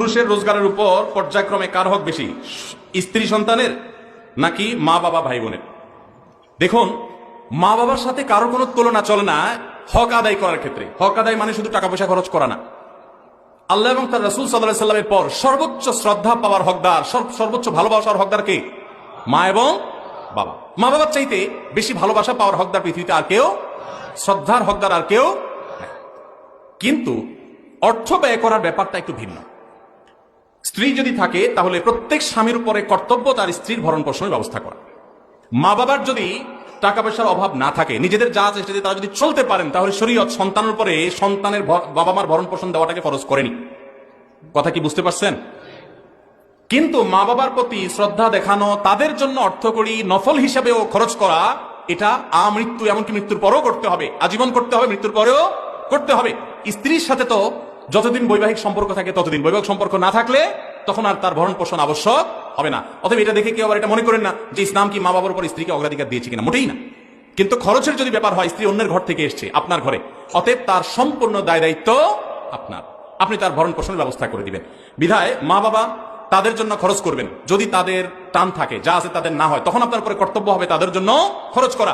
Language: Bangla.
পুরুষের রোজগারের উপর পর্যায়ক্রমে কার হক বেশি, স্ত্রী সন্তানের নাকি মা বাবা ভাই বোনের? দেখুন, মা বাবার সাথে কারো কোনো তুলনা চলে না হক আদায় করার ক্ষেত্রে। হক আদায় মানে শুধু টাকা পয়সা খরচ করা না। আল্লাহ এবং তার রাসূল সাল্লাল্লাহু আলাইহি সাল্লামের পর সর্বোচ্চ শ্রদ্ধা পাওয়ার হকদার, সর্বোচ্চ ভালোবাসার হকদার কে? মা এবং বাবা। মা বাবার চাইতে বেশি ভালোবাসা পাওয়ার হকদার পৃথিবীতে আর কেউ, শ্রদ্ধার হকদার আর কেউ। কিন্তু অর্থ ব্যয় করার ব্যাপারটা একটু ভিন্ন। স্ত্রী যদি থাকে তাহলে প্রত্যেক স্বামীর উপরে কর্তব্য তার স্ত্রীর ভরণ পোষণের ব্যবস্থা করা। মা বাবার যদি টাকা পয়সার অভাব না থাকে, নিজেদের যা আছে সেটা তারা যদি চলতে পারেন, তাহলে শরীয়ত সন্তানের উপরে সন্তানের বাবা মার ভরণ পোষণ দেওয়াটাকে ফরজ করেনি। কথা কি বুঝতে পারছেন? কিন্তু মা বাবার প্রতি শ্রদ্ধা দেখানো, তাদের জন্য অর্থকড়ি নফল হিসাবেও খরচ করা, এটা আমৃত্যু, এমনকি মৃত্যুর পরেও করতে হবে, আজীবন করতে হবে, মৃত্যুর পরেও করতে হবে। স্ত্রীর সাথে তো যতদিন বৈবাহিক সম্পর্ক থাকে ততদিন, বৈবাহিক সম্পর্ক না থাকলে তখন আর তার ভরণ পোষণ আবশ্যক হবে না। অতএব এটা দেখে কেউ আবার এটা মনে করেন না যে ইসলাম কি মা বাবার উপর স্ত্রীকে অগ্রাধিকার দিয়েছে কিনা, মোটেই না। কিন্তু খরচের যদি ব্যাপার হয়, স্ত্রী অন্যের ঘর থেকে এসছে আপনার ঘরে, অতএব তার সম্পূর্ণ দায় দায়িত্ব আপনার, আপনি তার ভরণ পোষণের ব্যবস্থা করে দিবেন। বিধায় মা বাবা তাদের জন্য খরচ করবেন। যদি তাদের টান থাকে, যা আছে তাদের না হয়, তখন আপনার উপরে কর্তব্য হবে তাদের জন্য খরচ করা।